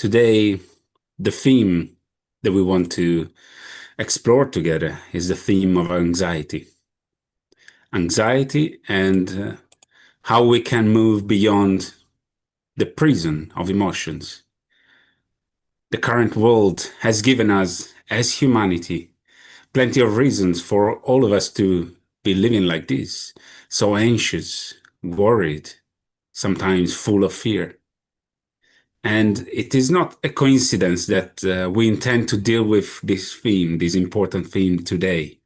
Today, the theme that we want to explore together is the theme of anxiety. Anxiety and how we can move beyond the prison of emotions. The current world has given us, as humanity, plenty of reasons for all of us to be living like this, so anxious, worried, sometimes full of fear. And it is not a coincidence that we intend to deal with this theme, this important theme today,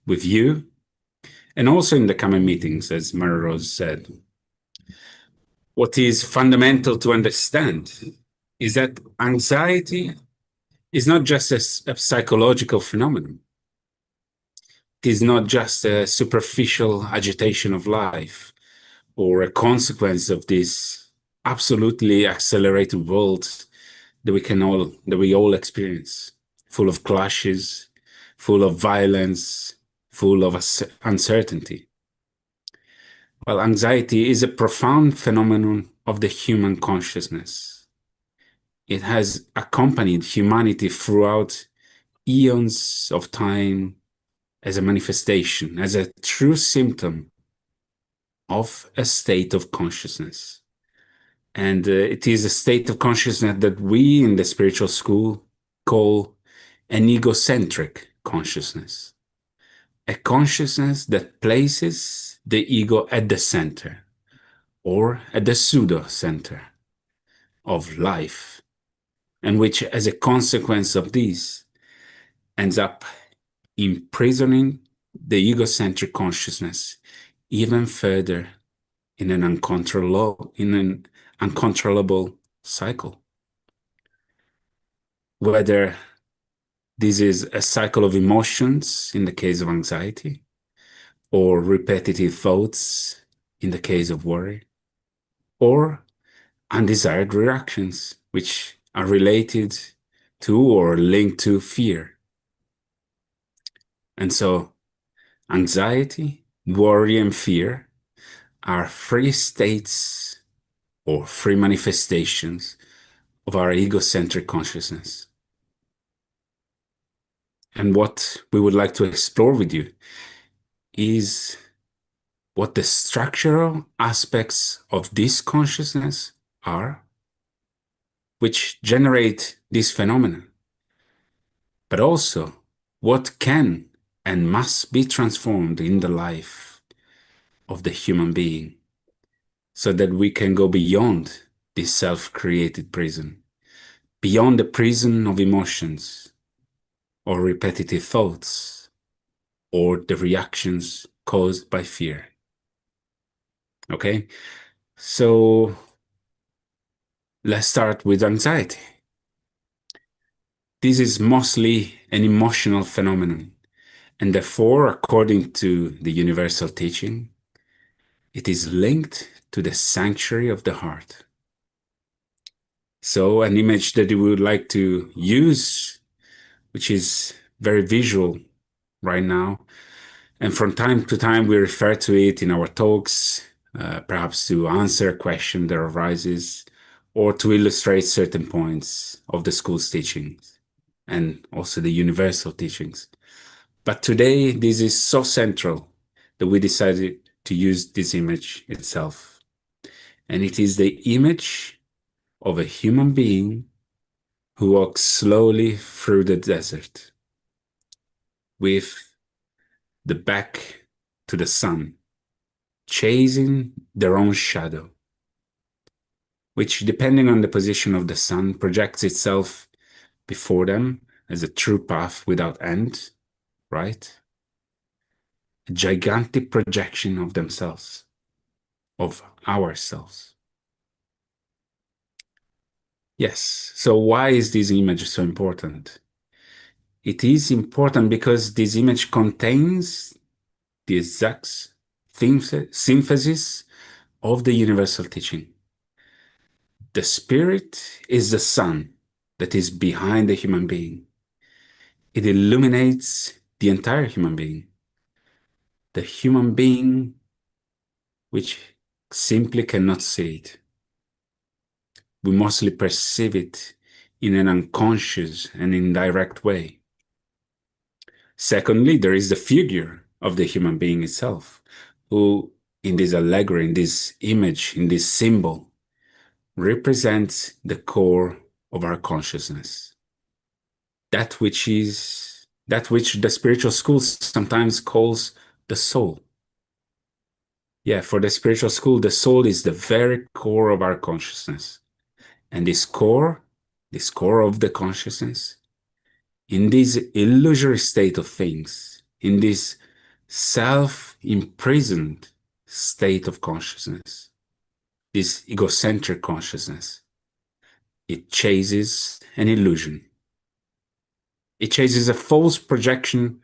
with you, and also in the coming meetings, as Mary Rose said. What is fundamental to understand is that anxiety is not just a psychological phenomenon. It is not just a superficial agitation of life or a consequence of this absolutely accelerated world that we all experience, full of clashes, full of violence, full of uncertainty. Well, anxiety is a profound phenomenon of the human consciousness. It has accompanied humanity throughout eons of time as a manifestation, as a true symptom of a state of consciousness. And it is a state of consciousness that we in the spiritual school call an egocentric consciousness. A consciousness that places the ego at the center or at the pseudo center of life, and which, as a consequence of this, ends up imprisoning the egocentric consciousness even further in an uncontrollable cycle. Whether this is a cycle of emotions in the case of anxiety, or repetitive thoughts in the case of worry, or undesired reactions which are related to or linked to fear. And so anxiety, worry, and fear are three states or three manifestations of our egocentric consciousness. And what we would like to explore with you is what the structural aspects of this consciousness are, which generate this phenomenon, but also what can and must be transformed in the life of the human being so that we can go beyond this self-created prison, beyond the prison of emotions or repetitive thoughts or the reactions caused by fear. Okay, so let's start with anxiety. This is mostly an emotional phenomenon, and therefore, according to the universal teaching, it is linked to the sanctuary of the heart. So an image that we would like to use, which is very visual right now, and from time to time we refer to it in our talks, perhaps to answer a question that arises, or to illustrate certain points of the school's teachings, and also the universal teachings. But today, this is so central that we decided to use this image itself. And it is the image of a human being who walks slowly through the desert with the back to the sun, chasing their own shadow, which, depending on the position of the sun, projects itself before them as a true path without end, right? A gigantic projection of themselves, of ourselves. Yes, so why is this image so important? It is important because this image contains the exact synthesis of the universal teaching. The spirit is the sun that is behind the human being. It illuminates the entire human being. The human being which simply cannot see it. We mostly perceive it in an unconscious and indirect way. Secondly, there is the figure of the human being itself, who, in this allegory, in this image, in this symbol, represents the core of our consciousness. That which the spiritual school sometimes calls the soul. Yeah, for the spiritual school, the soul is the very core of our consciousness. And this core of the consciousness, in this illusory state of things, in this self-imprisoned state of consciousness, this egocentric consciousness, it chases an illusion. It chases a false projection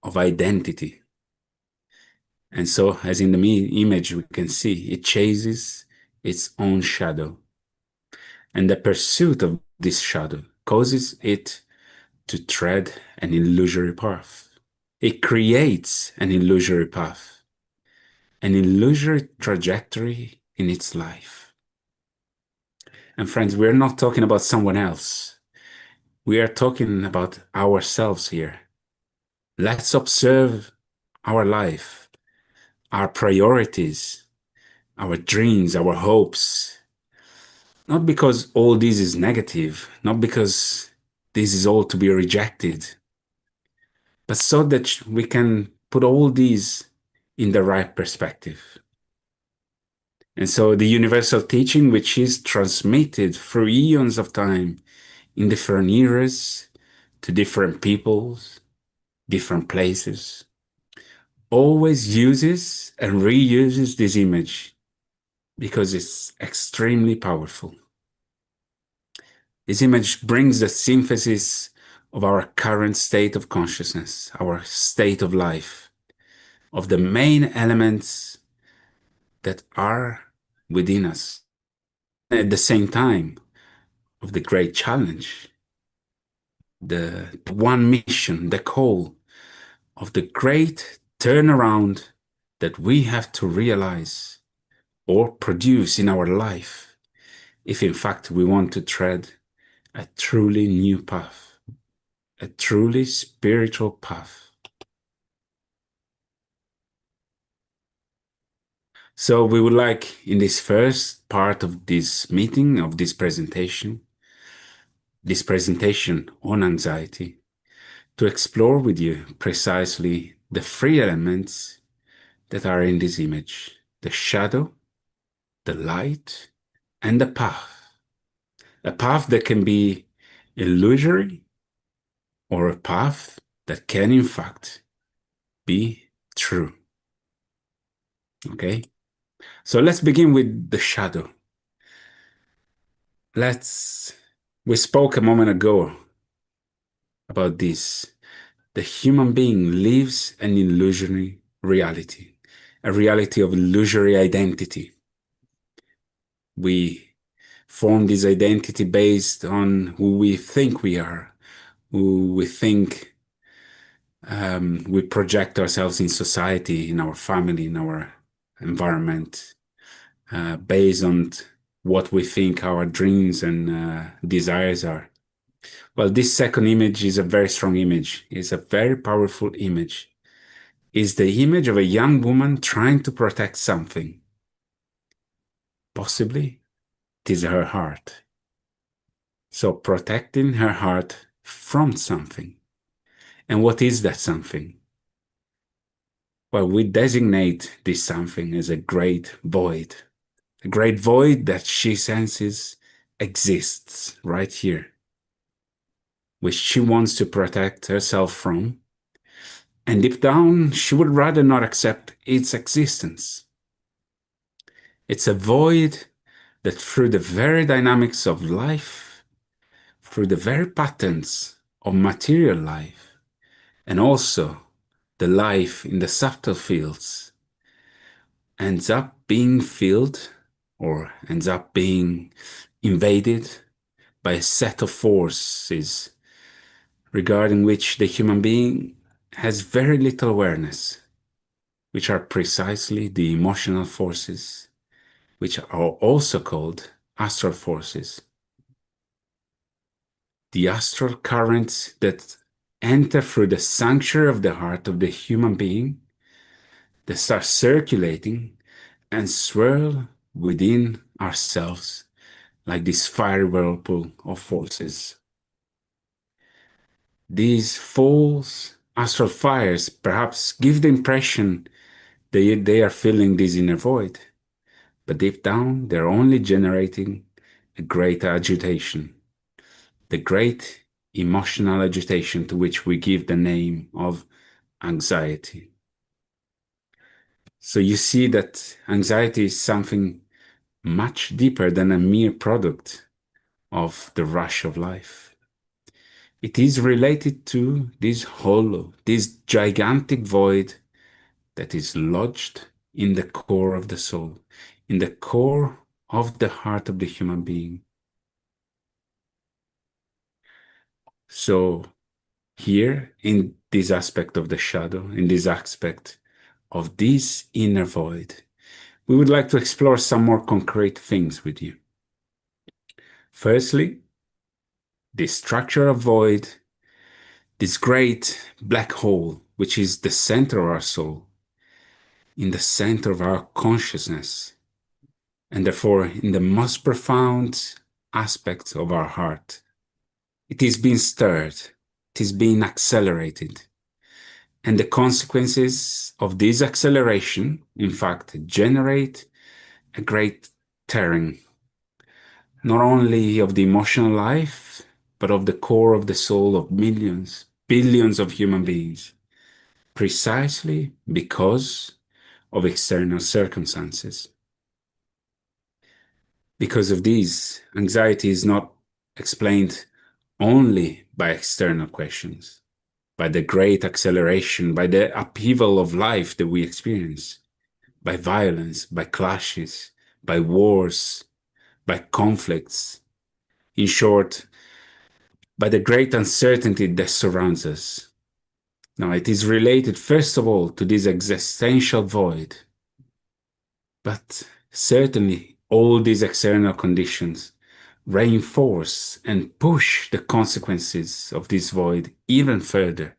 of identity. And so, as in the image we can see, it chases its own shadow. And the pursuit of this shadow causes it to tread an illusory path. It creates an illusory path, an illusory trajectory in its life. And friends, we're not talking about someone else. We are talking about ourselves here. Let's observe our life, our priorities, our dreams, our hopes. Not because all this is negative, not because this is all to be rejected, but so that we can put all these in the right perspective. And so the universal teaching, which is transmitted through eons of time in different eras, to different peoples, different places, always uses and reuses this image because it's extremely powerful. This image brings the synthesis of our current state of consciousness, our state of life, of the main elements that are within us. At the same time, of the great challenge, the one mission, the call of the great turnaround that we have to realize or produce in our life if in fact we want to tread a truly new path, a truly spiritual path. So we would like, in this first part of this meeting, of this presentation on anxiety, to explore with you precisely the three elements that are in this image: the shadow, the light, and the path. A path that can be illusory, or a path that can in fact be true. Okay? So let's begin with the shadow. We spoke a moment ago about this. The human being lives an illusory reality, a reality of illusory identity. We form this identity based on who we think we are, who we think we project ourselves in society, in our family, in our environment, based on what we think our dreams and desires are. Well, this second image is a very strong image. It's a very powerful image. It's the image of a young woman trying to protect something. Possibly, it is her heart. So protecting her heart from something. And what is that something? Well, we designate this something as a great void that she senses exists right here, which she wants to protect herself from. And deep down, she would rather not accept its existence. It's a void that through the very dynamics of life, through the very patterns of material life, and also the life in the subtle fields, ends up being filled or ends up being invaded by a set of forces regarding which the human being has very little awareness, which are precisely the emotional forces, which are also called astral forces. the astral currents that enter through the sanctuary of the heart of the human being, that start circulating and swirl within ourselves like this fiery whirlpool of forces. These false astral fires perhaps give the impression that they are filling this inner void, but deep down they're only generating a great agitation, the great emotional agitation to which we give the name of anxiety. So you see that anxiety is something much deeper than a mere product of the rush of life. It is related to this hollow, this gigantic void that is lodged in the core of the soul, in the core of the heart of the human being. So here, in this aspect of the shadow, in this aspect of this inner void, we would like to explore some more concrete things with you. Firstly, the structure of void, this great black hole, which is the center of our soul, in the center of our consciousness, and therefore in the most profound aspects of our heart. It is being stirred, it is being accelerated. And the consequences of this acceleration, in fact, generate a great tearing, not only of the emotional life, but of the core of the soul of millions, billions of human beings, precisely because of external circumstances. Because of these, anxiety is not explained only by external questions, by the great acceleration, by the upheaval of life that we experience, by violence, by clashes, by wars, by conflicts. In short, by the great uncertainty that surrounds us. Now, it is related, first of all, to this existential void. But certainly, all these external conditions reinforce and push the consequences of this void even further.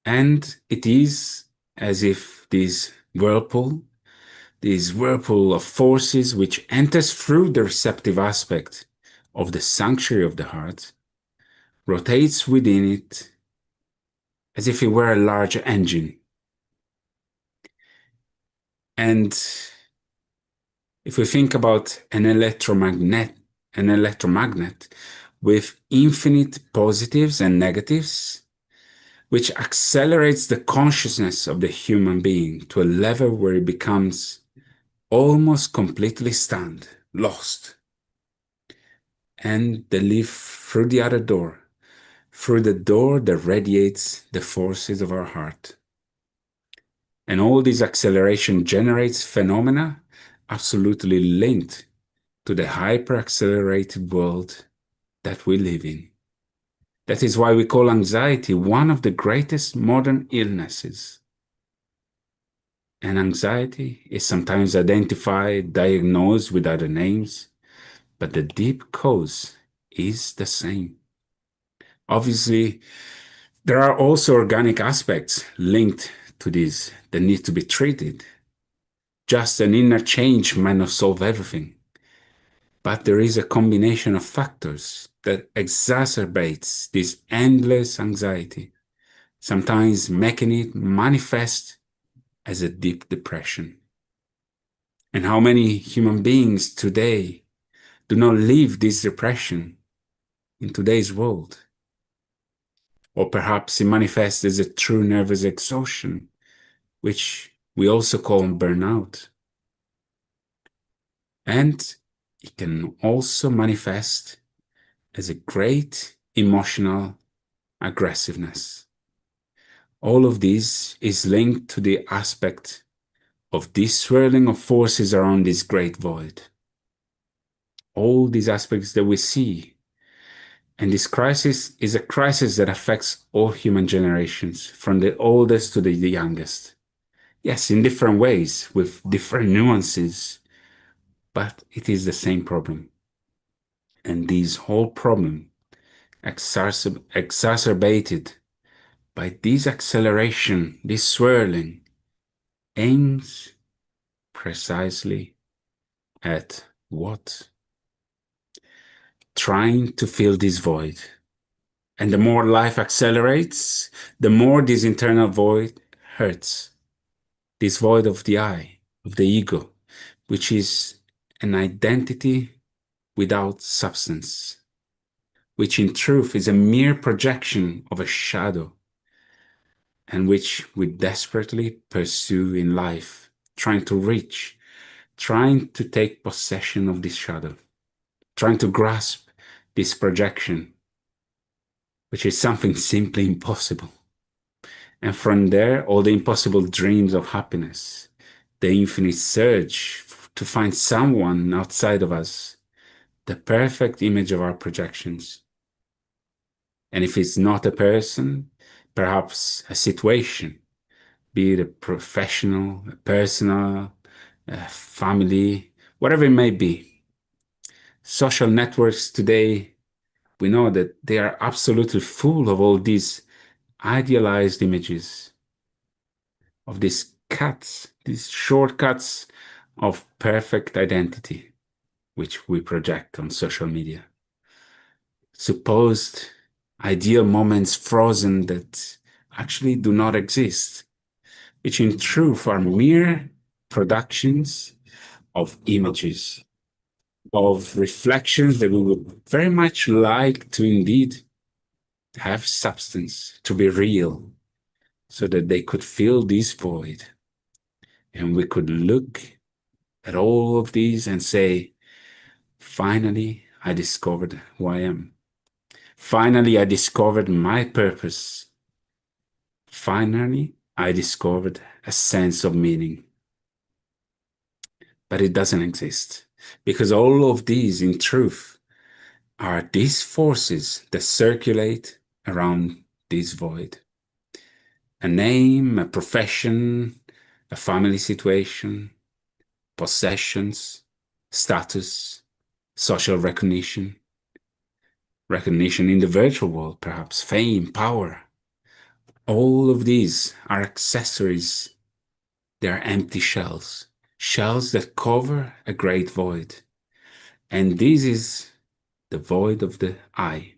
And it is as if this whirlpool of forces which enters through the receptive aspect of the sanctuary of the heart, rotates within it as if it were a large engine. And if we think about an electromagnet with infinite positives and negatives, which accelerates the consciousness of the human being to a level where it becomes almost completely stunned, lost, and they leave through the other door, through the door that radiates the forces of our heart. And all this acceleration generates phenomena absolutely linked to the hyper-accelerated world that we live in. That is why we call anxiety one of the greatest modern illnesses. And anxiety is sometimes identified, diagnosed with other names, but the deep cause is the same. Obviously, there are also organic aspects linked to this that need to be treated. Just an inner change might not solve everything, but there is a combination of factors that exacerbates this endless anxiety, sometimes making it manifest as a deep depression. And how many human beings today do not live this depression in today's world? Or perhaps it manifests as a true nervous exhaustion, which we also call burnout. And it can also manifest as a great emotional aggressiveness. All of this is linked to the aspect of this swirling of forces around this great void. All these aspects that we see. And this crisis is a crisis that affects all human generations, from the oldest to the youngest. Yes, in different ways, with different nuances, but it is the same problem. And this whole problem exacerbated by this acceleration, this swirling, aims precisely at what? Trying to fill this void. And the more life accelerates, the more this internal void hurts. This void of the I, of the ego, which is an identity without substance, which in truth is a mere projection of a shadow, and which we desperately pursue in life, trying to reach, trying to take possession of this shadow, trying to grasp this projection, which is something simply impossible. And from there, all the impossible dreams of happiness, the infinite search to find someone outside of us, the perfect image of our projections. And if it's not a person, perhaps a situation, be it a professional, a personal, a family, whatever it may be. Social networks today, we know that they are absolutely full of all these idealized images, of these cuts, these shortcuts of perfect identity, which we project on social media. Supposed ideal moments frozen that actually do not exist, which in truth are mere productions of images, of reflections that we would very much like to indeed have substance, to be real, so that they could fill this void. And we could look at all of these and say, finally, I discovered who I am. Finally, I discovered my purpose. Finally, I discovered a sense of meaning. But it doesn't exist, because all of these, in truth, are these forces that circulate around this void. A name, a profession, a family situation, possessions, status, social recognition, recognition in the virtual world, perhaps fame, power. All of these are accessories. They are empty shells, shells that cover a great void. And this is the void of the I.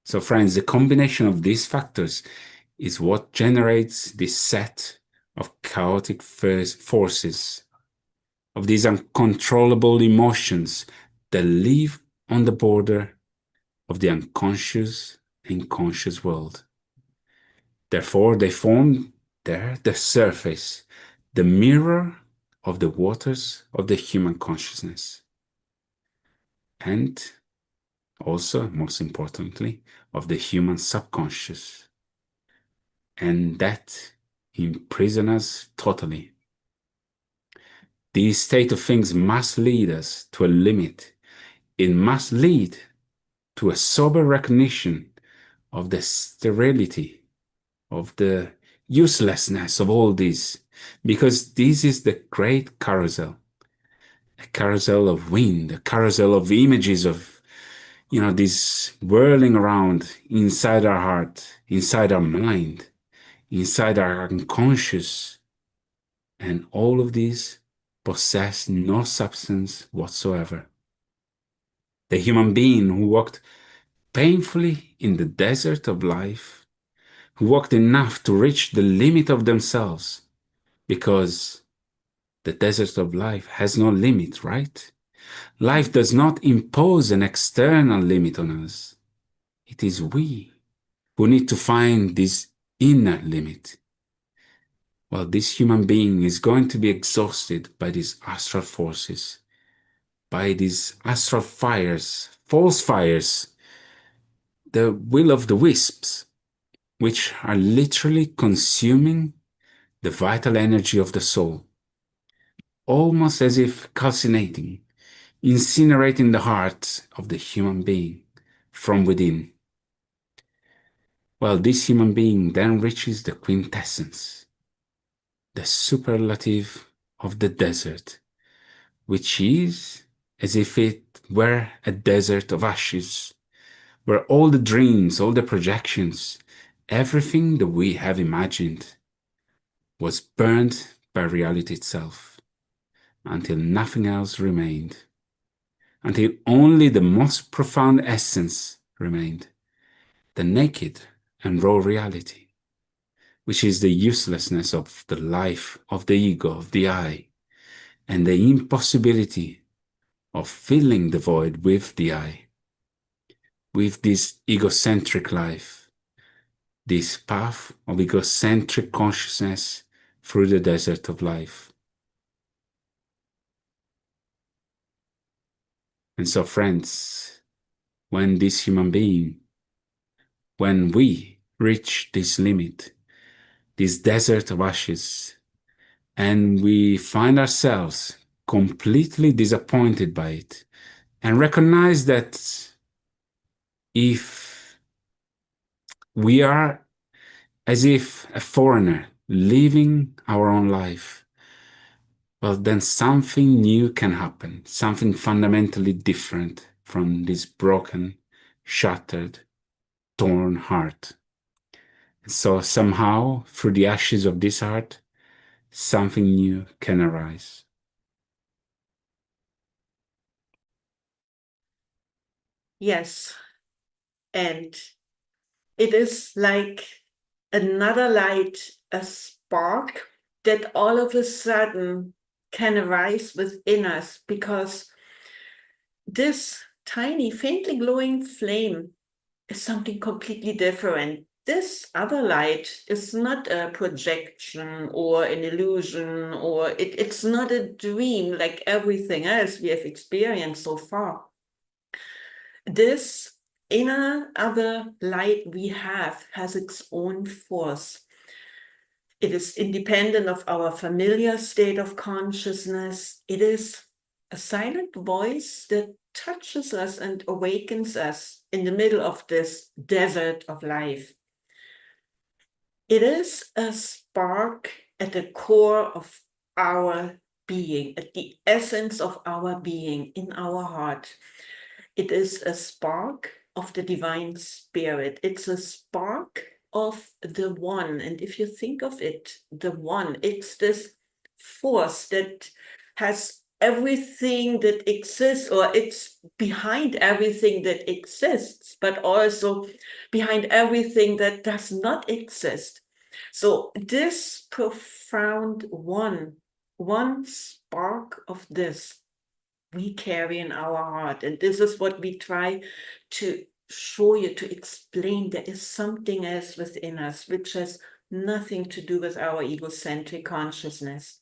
So friends, the combination of these factors is what generates this set of chaotic forces, of these uncontrollable emotions that live on the border of the unconscious and conscious world. Therefore, they form there the surface, the mirror of the waters of the human consciousness. And also, most importantly, of the human subconscious. And that imprison us totally. This state of things must lead us to a limit. It must lead to a sober recognition of the sterility, of the uselessness of all this, because this is the great carousel, a carousel of wind, a carousel of images of, this whirling around inside our heart, inside our mind, inside our unconscious, and all of these possess no substance whatsoever. The human being who walked painfully in the desert of life, who walked enough to reach the limit of themselves, because the desert of life has no limit, right? Life does not impose an external limit on us. It is we who need to find this inner limit. Well, this human being is going to be exhausted by these astral forces, by these astral fires, false fires, the will of the wisps, which are literally consuming the vital energy of the soul, almost as if calcinating, incinerating the heart of the human being from within. Well, this human being then reaches the quintessence, the superlative of the desert, which is as if it were a desert of ashes, where all the dreams, all the projections, everything that we have imagined was burned by reality itself, until nothing else remained, until only the most profound essence remained, the naked and raw reality, which is the uselessness of the life of the ego, of the I, and the impossibility of filling the void with the I, with this egocentric life, this path of egocentric consciousness through the desert of life. And so, friends, when this human being, when we reach this limit, this desert of ashes, and we find ourselves completely disappointed by it, and recognize that if we are as if a foreigner living our own life, well, then something new can happen, something fundamentally different from this broken, shattered, torn heart. So somehow, through the ashes of this heart, something new can arise. Yes, and it is like another light, a spark that all of a sudden can arise within us, because this tiny, faintly glowing flame is something completely different. This other light is not a projection or an illusion, or it's not a dream like everything else we have experienced so far. This inner other light we have has its own force. It is independent of our familiar state of consciousness. It is a silent voice that touches us and awakens us in the middle of this desert of life. It is a spark at the core of our being, at the essence of our being, in our heart. It is a spark of the divine spirit. It's a spark of the one. And if you think of it, the one, it's this force that has everything that exists, or it's behind everything that exists, but also behind everything that does not exist. So this profound one spark of this we carry in our heart. And this is what we try to show you, to explain. There is something else within us, which has nothing to do with our egocentric consciousness.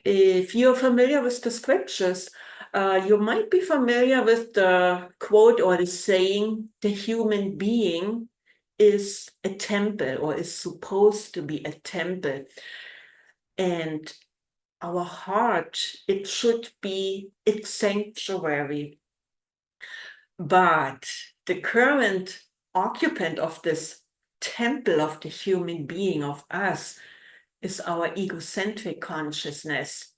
If you're familiar with the scriptures, you might be familiar with the quote or the saying, the human being is a temple, or is supposed to be a temple. And our heart, it should be its sanctuary. But the current occupant of this temple of the human being, of us, is our egocentric consciousness.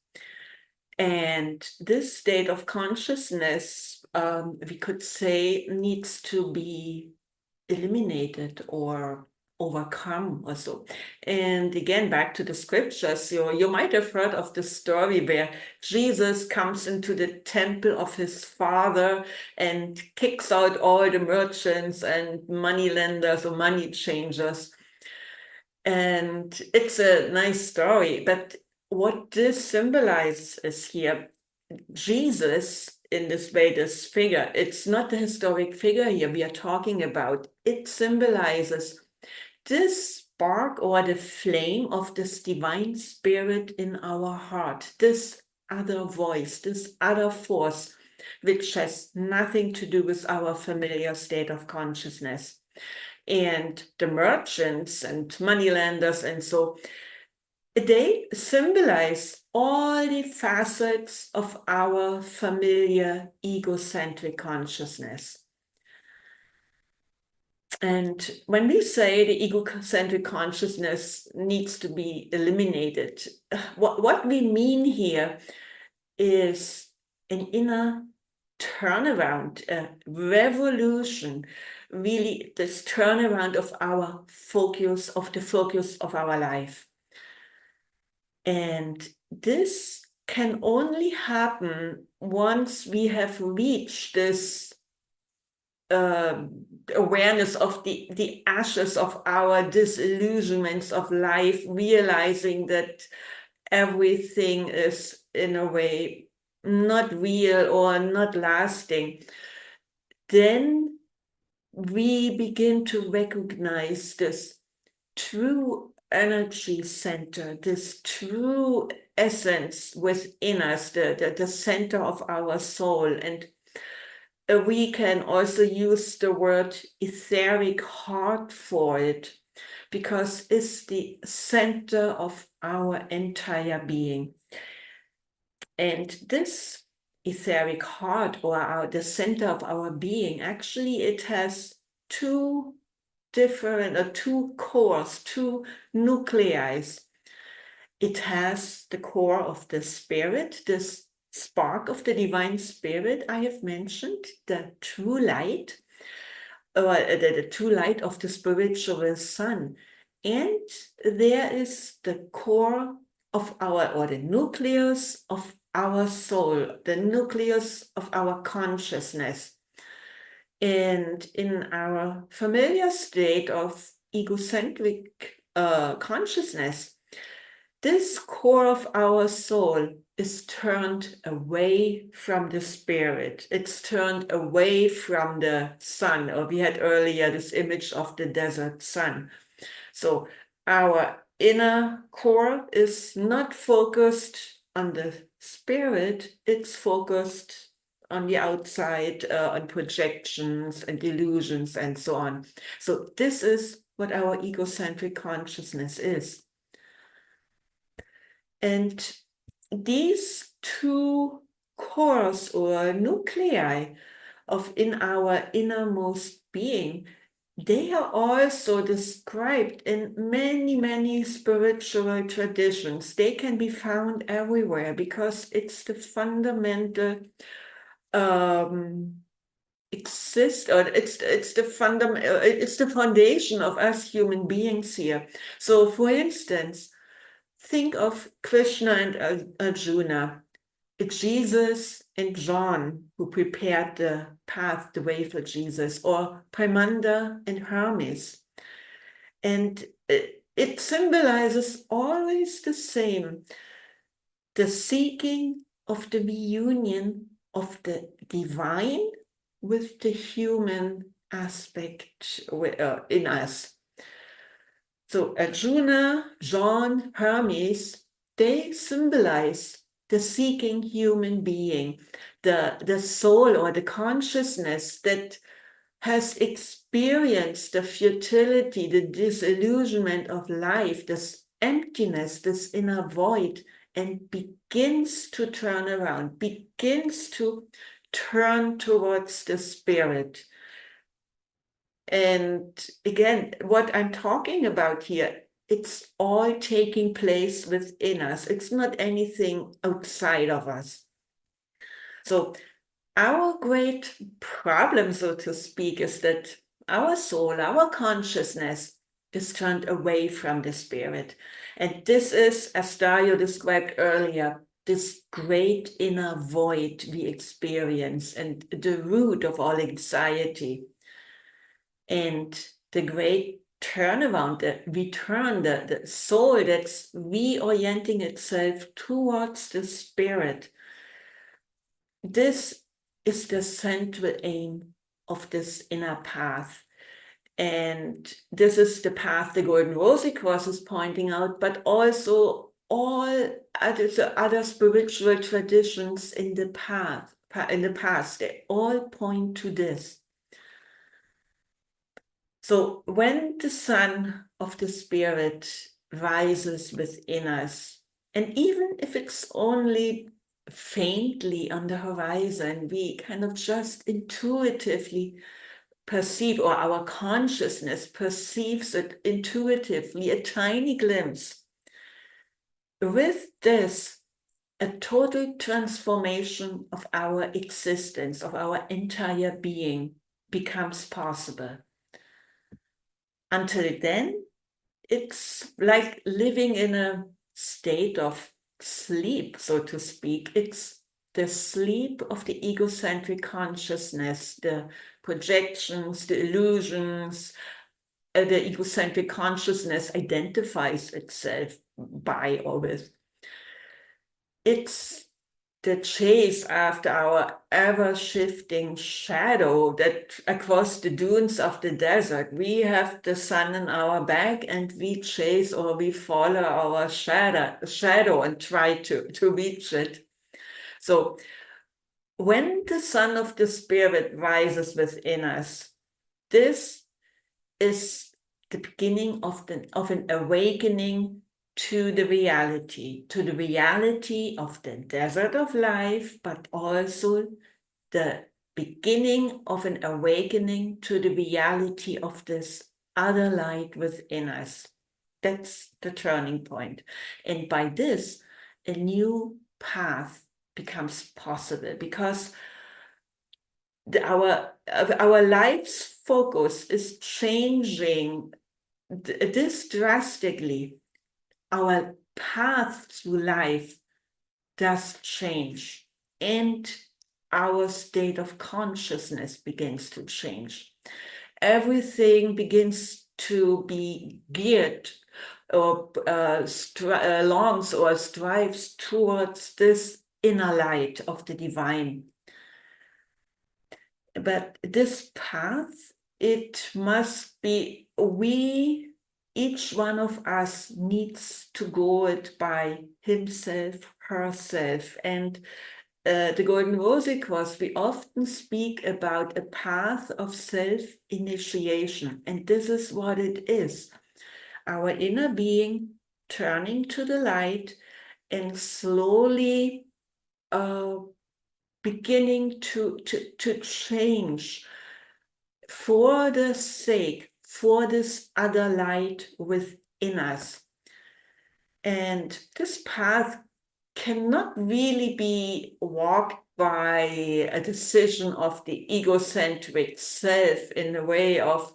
And this state of consciousness, we could say, needs to be eliminated or overcome or so. And again, back to the scriptures, you might have heard of the story where Jesus comes into the temple of his father and kicks out all the merchants and money lenders or money changers. And it's a nice story, but what this symbolizes here, Jesus, in this way, this figure, it's not the historic figure here we are talking about. It symbolizes this spark or the flame of this divine spirit in our heart, this other voice, this other force, which has nothing to do with our familiar state of consciousness. And the merchants and moneylenders and so, they symbolize all the facets of our familiar egocentric consciousness. And when we say the egocentric consciousness needs to be eliminated, what we mean here is an inner turnaround, a revolution, really this turnaround of our focus, of the focus of our life. And this can only happen once we have reached this awareness of the ashes of our disillusionments of life, realizing that everything is in a way not real or not lasting. Then we begin to recognize this true energy center, this true essence within us, the center of our soul. And we can also use the word etheric heart for it, because it's the center of our entire being. And this etheric heart, or the center of our being, actually it has two cores, two nuclei. It has the core of the spirit, this spark of the divine spirit I have mentioned, the true light, or the true light of the spiritual sun. And there is the core of or the nucleus of our soul, the nucleus of our consciousness. And in our familiar state of egocentric consciousness, this core of our soul is turned away from the spirit. It's turned away from the sun, or we had earlier this image of the desert sun. So our inner core is not focused on the spirit, it's focused on the outside, on projections and illusions and so on. So this is what our egocentric consciousness is. And these two cores or nuclei in our innermost being, they are also described in many, many spiritual traditions. They can be found everywhere because it's the fundamental it's the foundation of us human beings here. So for instance, think of Krishna and Arjuna. It's Jesus and John who prepared the path, the way for Jesus, or Primanda and Hermes. And it symbolizes always the same, the seeking of the reunion of the divine with the human aspect in us. So Arjuna, John, Hermes, they symbolize the seeking human being, the soul or the consciousness that has experienced the futility, the disillusionment of life, this emptiness, this inner void, and begins to turn around, begins to turn towards the spirit. And again, what I'm talking about here, it's all taking place within us. It's not anything outside of us. So our great problem, so to speak, is that our soul, our consciousness is turned away from the spirit. And this is, as Dario described earlier, this great inner void we experience and the root of all anxiety. And the great turnaround, the return, the soul that's reorienting itself towards the spirit. This is the central aim of this inner path. And this is the path the Golden Rosy Cross is pointing out, but also all other spiritual traditions in the past, they all point to this. So when the sun of the spirit rises within us, and even if it's only faintly on the horizon, we kind of just intuitively perceive, or our consciousness perceives it intuitively, a tiny glimpse. With this, a total transformation of our existence, of our entire being becomes possible. Until then, it's like living in a state of sleep, so to speak. It's the sleep of the egocentric consciousness, the projections, the illusions. The egocentric consciousness identifies itself by or with. It's the chase after our ever-shifting shadow that across the dunes of the desert, we have the sun in our back and we chase or we follow our shadow and try to reach it. So when the sun of the spirit rises within us, this is the beginning of an awakening to the reality of the desert of life, but also the beginning of an awakening to the reality of this other light within us. That's the turning point. And by this, a new path becomes possible because our life's focus is changing this drastically. Our path through life does change, and our state of consciousness begins to change. Everything begins to be geared or longs or strives towards this inner light of the divine. But this path, it must be, each one of us needs to go it by himself, herself. And the Golden Rosy Course, we often speak about a path of self-initiation. And this is what it is. Our inner being turning to the light and slowly beginning to change for the sake, for this other light within us. And this path cannot really be walked by a decision of the egocentric self in the way of,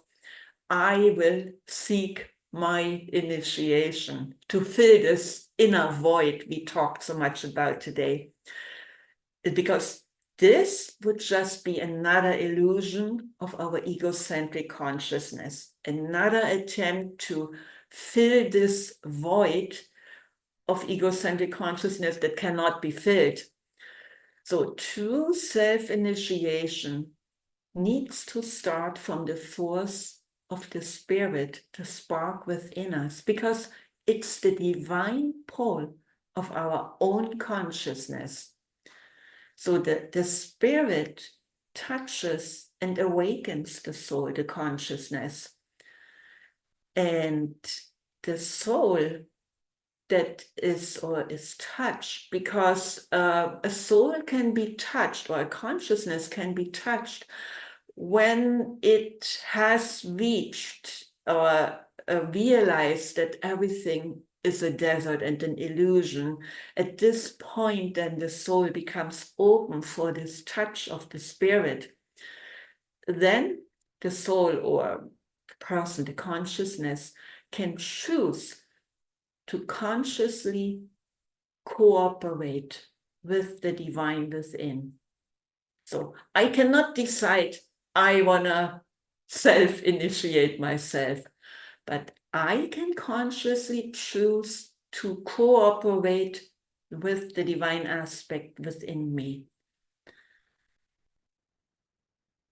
I will seek my initiation to fill this inner void we talked so much about today. Because this would just be another illusion of our egocentric consciousness, another attempt to fill this void of egocentric consciousness that cannot be filled. So true self-initiation needs to start from the force of the spirit, the spark within us, because it's the divine pole of our own consciousness. So the spirit touches and awakens the soul, the consciousness. And the soul that is touched, because a soul can be touched, or a consciousness can be touched when it has reached or realized that everything is a desert and an illusion. At this point, then the soul becomes open for this touch of the spirit. Then the soul or the person, the consciousness, can choose to consciously cooperate with the divine within. So I cannot decide I want to self-initiate myself, but I can consciously choose to cooperate with the divine aspect within me.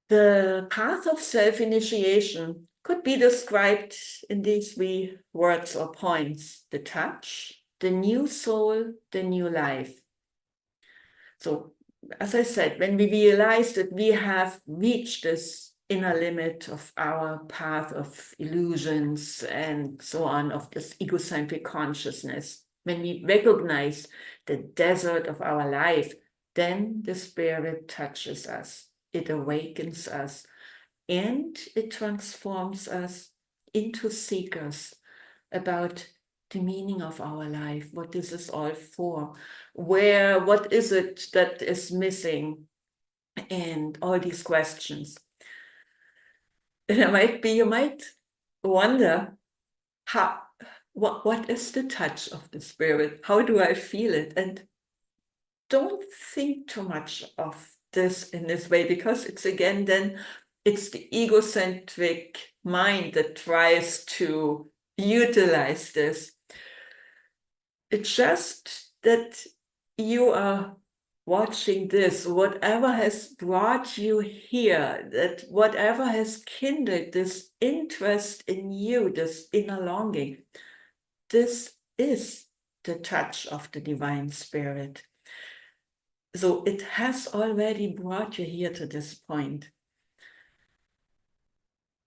The path of self-initiation could be described in these 3 words or points: the touch, the new soul, the new life. So, as I said, when we realize that we have reached this inner limit of our path of illusions and so on, of this egocentric consciousness, when we recognize the desert of our life, then the spirit touches us, it awakens us, and it transforms us into seekers about the meaning of our life, what this is all for, what is it that is missing, and all these questions. And you might wonder, what is the touch of the spirit? How do I feel it? And don't think too much of this in this way, because it's again, then it's the egocentric mind that tries to utilize this. It's just that you are watching this, whatever has brought you here, that whatever has kindled this interest in you, this inner longing, this is the touch of the divine spirit. So it has already brought you here to this point.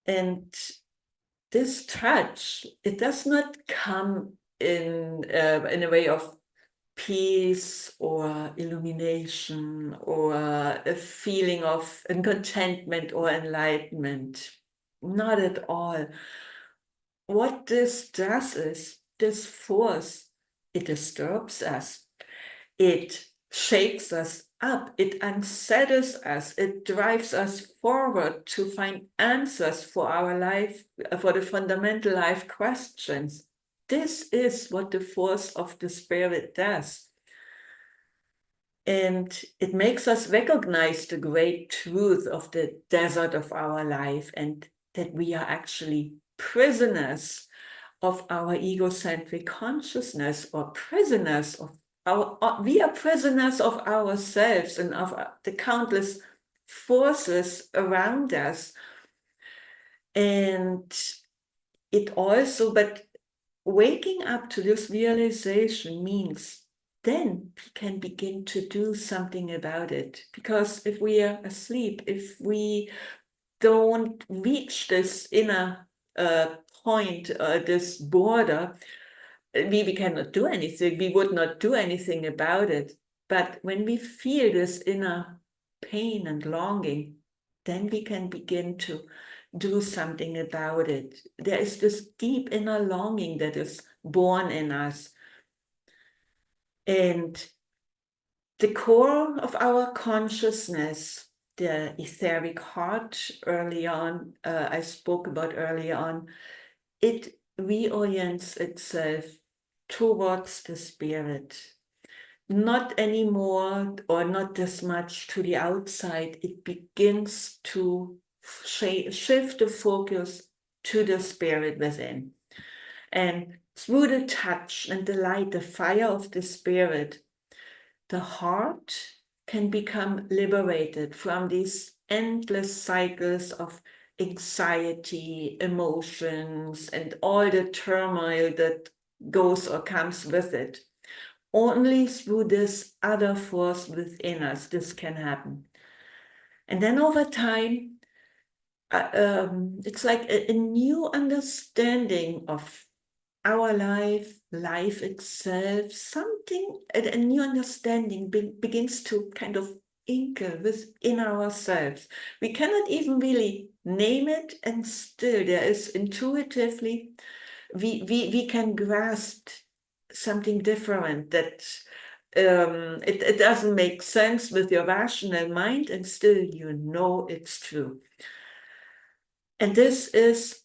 And this touch, it does not come in a way of peace or illumination or a feeling of contentment or enlightenment. Not at all. What this does is, this force, it disturbs us. It shakes us up. It unsettles us. It drives us forward to find answers for our life, for the fundamental life questions. This is what the force of the spirit does. And it makes us recognize the great truth of the desert of our life, and that we are actually prisoners of our egocentric consciousness, or prisoners of we are prisoners of ourselves and of the countless forces around us. And it also, but waking up to this realization means then we can begin to do something about it. Because if we are asleep, if we don't reach this inner point, this border, we cannot do anything. We would not do anything about it. But when we feel this inner pain and longing, then we can begin to do something about it. There is this deep inner longing that is born in us. And the core of our consciousness, the etheric heart, early on, I spoke about early on, it reorients itself towards the spirit. Not anymore, or not as much to the outside. It begins to shift the focus to the spirit within. And through the touch and the light, the fire of the spirit, the heart can become liberated from these endless cycles of anxiety, emotions, and all the turmoil that goes or comes with it. Only through this other force within us, this can happen. And then over time, it's like a new understanding of our life itself, something, a new understanding begins to kind of inkle within ourselves. We cannot even really name it, and still there is intuitively, we can grasp something different that it doesn't make sense with your rational mind, and still you know it's true. And this is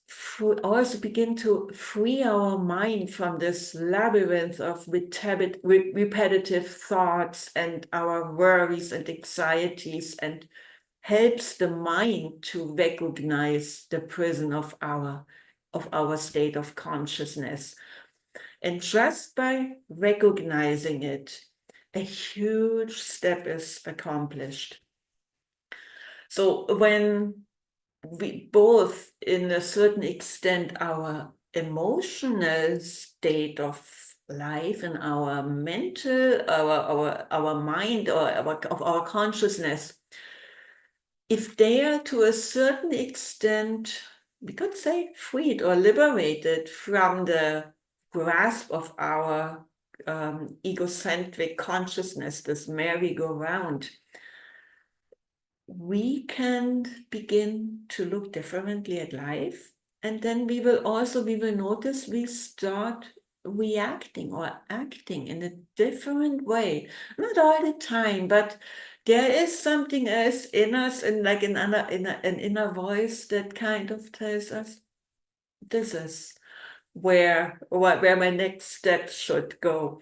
also begin to free our mind from this labyrinth of repetitive thoughts and our worries and anxieties, and helps the mind to recognize the prison of our state of consciousness. And just by recognizing it, a huge step is accomplished. So when we both, in a certain extent, our emotional state of life and our mental, our mind, or of our consciousness, if they are to a certain extent, we could say, freed or liberated from the grasp of our egocentric consciousness, this merry-go-round, we can begin to look differently at life. And then we will notice we start reacting or acting in a different way. Not all the time, but there is something else in us, and like an inner voice that kind of tells us, this is where my next step should go.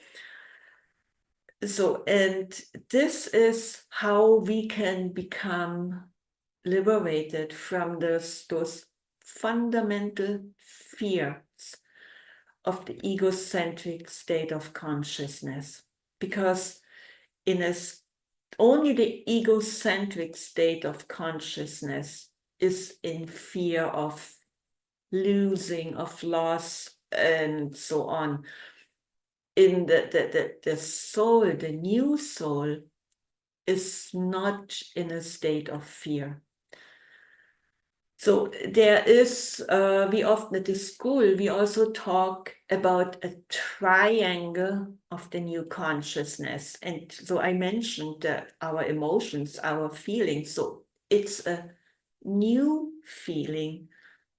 So, and this is how we can become liberated from those fundamental fears of the egocentric state of consciousness. Because only the egocentric state of consciousness is in fear of losing, of loss, and so on. In the soul, the new soul, is not in a state of fear. So there is, we often at the school, we also talk about a triangle of the new consciousness. And so I mentioned our emotions, our feelings. So it's a new feeling,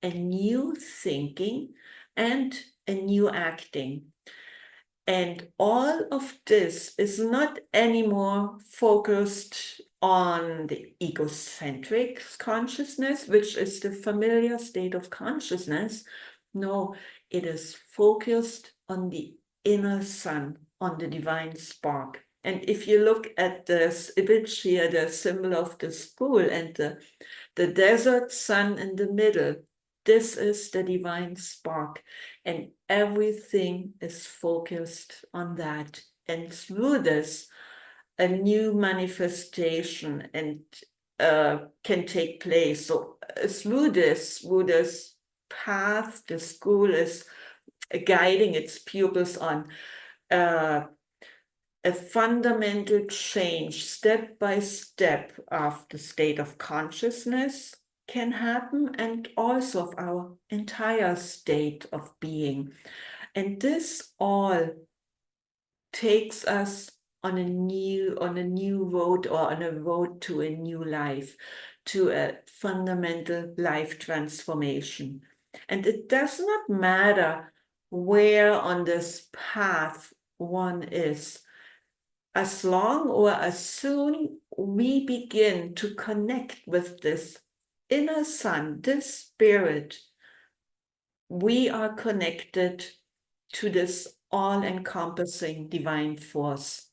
a new thinking, and a new acting. And all of this is not anymore focused on the egocentric consciousness, which is the familiar state of consciousness. No, it is focused on the inner sun, on the divine spark. And if you look at this image here, the symbol of the spool and the desert sun in the middle, this is the divine spark, and everything is focused on that. And through this, a new manifestation and can take place. So through this path, the school is guiding its pupils on a fundamental change, step by step, of the state of consciousness can happen, and also of our entire state of being. And this all takes us on a new road, or on a road to a new life, to a fundamental life transformation. And it does not matter where on this path one is, as long or as soon we begin to connect with this inner sun, this spirit, we are connected to this all-encompassing divine force.